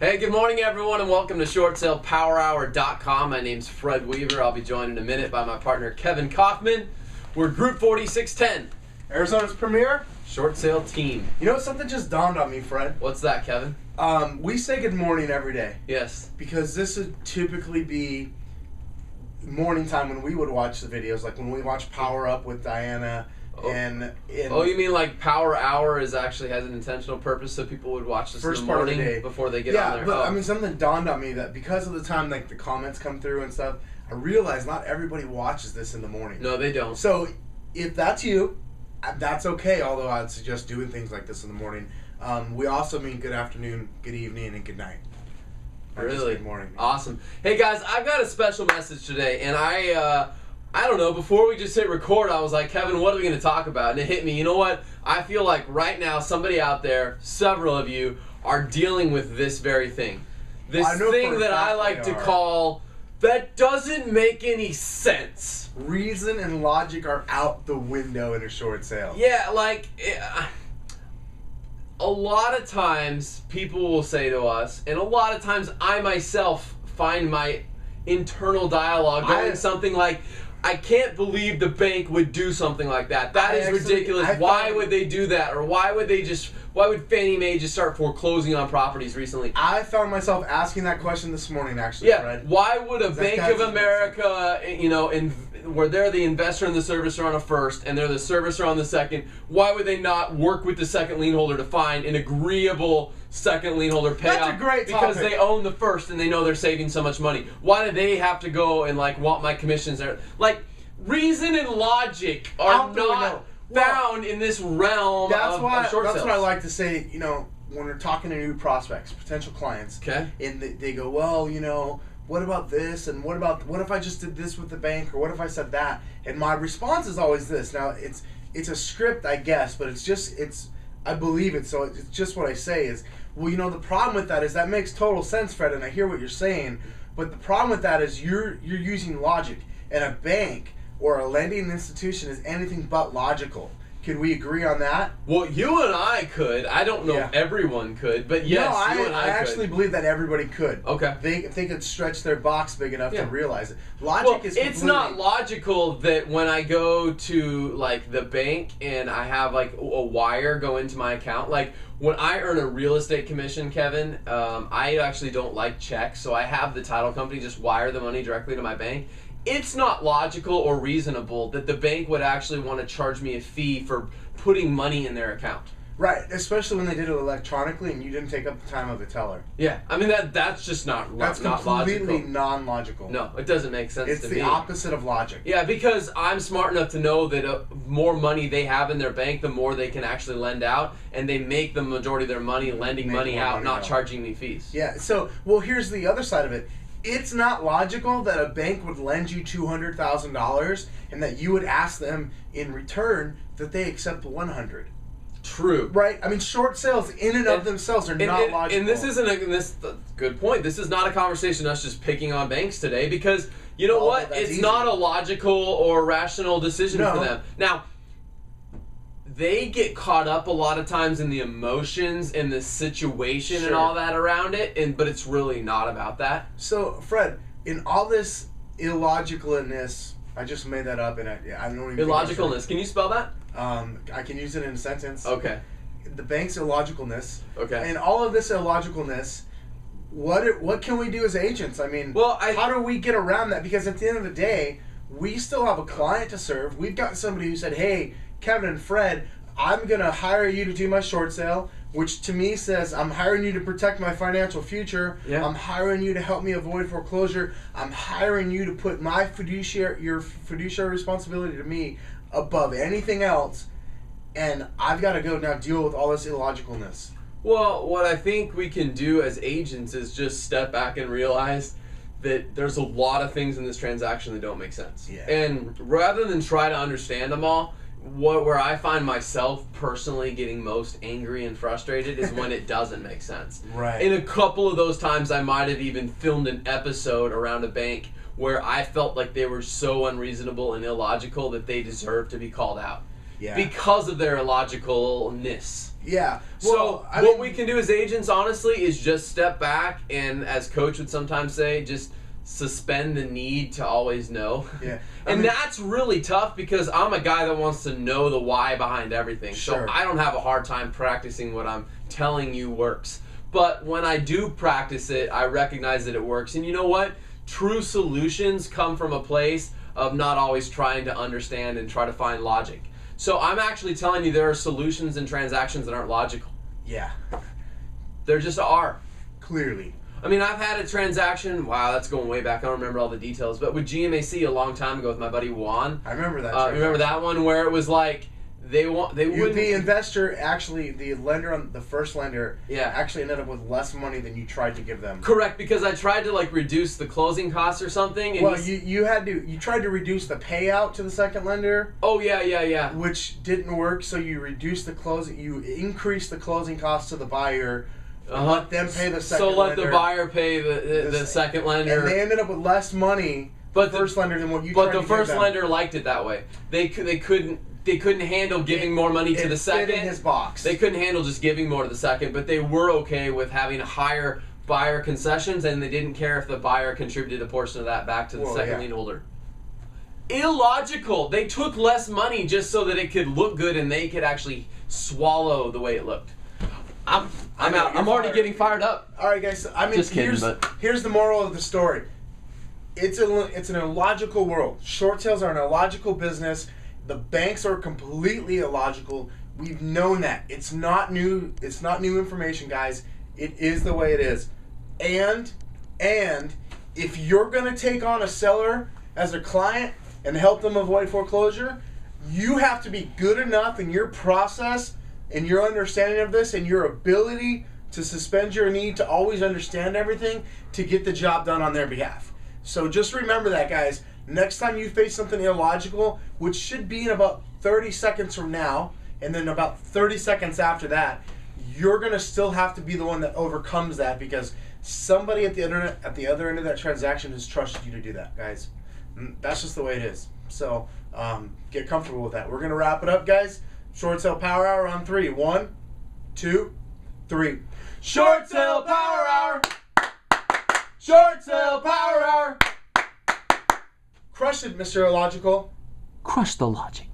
Hey, good morning everyone and welcome to ShortSalePowerHour.com. My name's Fred Weaver. I'll be joined in a minute by my partner Kevin Kauffman. We're Group 4610, Arizona's premier short sale team. You know, something just dawned on me, Fred. What's that, Kevin? We say good morning every day. Yes. Because this would typically be morning time when we would watch the videos, like when we watch Power Up with Diana. Oh, you mean like Power Hour actually has an intentional purpose so people would watch this first in the part of morning the day before they get on there? Yeah, but I mean, something dawned on me that because of the time like the comments come through and stuff, I realize not everybody watches this in the morning. No, they don't. So if that's you, that's okay, although I'd suggest doing things like this in the morning. We also mean good afternoon, good evening, and good night. Really? Good morning. Awesome. Hey guys, I've got a special message today, and I don't know, before we just hit record, I was like, Kevin, what are we going to talk about? And it hit me, you know what? I feel like right now somebody out there, several of you, are dealing with this very thing. This thing that I like to call, that doesn't make any sense. Reason and logic are out the window in a short sale. Yeah, like, a lot of times people will say to us, and a lot of times I myself find my internal dialogue going something like, I can't believe the bank would do something like that. That is ridiculous. Why would they do that? Or why would Fannie Mae just start foreclosing on properties recently? I found myself asking that question this morning, actually, yeah, Fred. Why would a Bank of America, you know, where they're the investor and the servicer on a first, and they're the servicer on the second, why would they not work with the second lien holder to find an agreeable second lien holder payout? That's a great topic. Because they own the first and they know they're saving so much money. Why do they have to go and like want my commissions there? Like, reason and logic are not found in this realm of short sales. That's what I like to say, you know, when we're talking to new prospects, potential clients. Okay. And they go, well, you know, what about this? And what if I just did this with the bank? Or what if I said that? And my response is always this. Now, it's a script, I guess, but I believe it, so it's just what I say is, well, you know, the problem with that is that makes total sense, Fred, and I hear what you're saying, but the problem with that is you're using logic, and a bank or a lending institution is anything but logical. Can we agree on that? Well, you and I could. I don't know if everyone could, but yes, no, you and I could. I actually believe that everybody could. Okay. If they could stretch their box big enough to realize it. Logic is it's not logical that when I go to like the bank and I have like a wire go into my account, like when I earn a real estate commission, Kevin, I actually don't like checks, so I have the title company just wire the money directly to my bank. It's not logical or reasonable that the bank would actually want to charge me a fee for putting money in their account. Right, especially when they did it electronically and you didn't take up the time of the teller. Yeah, I mean that's just not logical. That's completely non-logical. No, it doesn't make sense to me. It's the opposite of logic. Yeah, because I'm smart enough to know that more money they have in their bank, the more they can actually lend out, and they make the majority of their money lending money out, not charging me fees. Yeah, so, well, here's the other side of it. It's not logical that a bank would lend you $200,000 and that you would ask them in return that they accept $100,000. True. Right? I mean, short sales in and of themselves are not logical. And this isn't good point. This is not a conversation us just picking on banks today because, you know what? It's not a logical or rational decision for them. Now, they get caught up a lot of times in the emotions and the situation and all that around it, but it's really not about that. So, Fred, in all this illogical-ness, I just made that up, and I don't even Illogical-ness. Can you spell that? I can use it in a sentence. Okay. The bank's illogicalness. Okay. And all of this illogicalness, what can we do as agents? I mean, how do we get around that? Because at the end of the day, we still have a client to serve. We've got somebody who said, hey, Kevin and Fred, I'm going to hire you to do my short sale, which to me says I'm hiring you to protect my financial future. Yeah. I'm hiring you to help me avoid foreclosure. I'm hiring you to put my your fiduciary responsibility to me above anything else. And I've got to go now deal with all this illogicalness. Well, what I think we can do as agents is just step back and realize that there's a lot of things in this transaction that don't make sense. Yeah. And rather than try to understand them all, where I find myself personally getting most angry and frustrated is when it doesn't make sense. Right. In a couple of those times, I might have even filmed an episode around a bank where I felt like they were so unreasonable and illogical that they deserved to be called out. because of their illogicalness. Yeah. Well, so what we can do as agents, honestly, is just step back and, as Coach would sometimes say, just suspend the need to always know. Yeah. And that's really tough because I'm a guy that wants to know the why behind everything. Sure. So I don't have a hard time practicing what I'm telling you works. But when I do practice it, I recognize that it works. And you know what? True solutions come from a place of not always trying to understand and try to find logic. So I'm actually telling you there are solutions and transactions that aren't logical. Yeah. There just are. Clearly. I mean, I've had a transaction, wow, that's going way back. I don't remember all the details, but with GMAC a long time ago with my buddy Juan. I remember that. Remember that one where it was like, the investor, actually, the lender, on the first lender, yeah, actually ended up with less money than you tried to give them. Correct, because I tried to like reduce the closing costs or something. And well, you tried to reduce the payout to the second lender. Oh yeah. Which didn't work, so you reduced the closing. You increased the closing costs to the buyer. Let them pay the second lender. So let the buyer pay the second lender. And they ended up with less money, the first lender, than what you tried to give them. But the first lender liked it that way. They couldn't handle giving more money to the second. It fit in his box. They couldn't handle just giving more to the second, but they were okay with having higher buyer concessions, and they didn't care if the buyer contributed a portion of that back to the second lien holder. Illogical. They took less money just so that it could look good and they could actually swallow the way it looked. I'm out. I'm already getting fired up. All right, guys. I mean, here's the moral of the story. It's an illogical world. Short sales are an illogical business. The banks are completely illogical. We've known that. It's not new. It's not new information, guys. It is the way it is. And if you're going to take on a seller as a client and help them avoid foreclosure, you have to be good enough in your process and your understanding of this and your ability to suspend your need to always understand everything to get the job done on their behalf. So just remember that, guys. Next time you face something illogical, which should be in about 30 seconds from now, and then about 30 seconds after that, you're going to still have to be the one that overcomes that because somebody at the other end of that transaction has trusted you to do that, guys. That's just the way it is. So get comfortable with that. We're going to wrap it up, guys. Short Sale Power Hour on 3. 1, 2, 3. Short Sale Power Hour! Short Sale Power Hour! Crush it, Mr. Illogical. Crush the logic.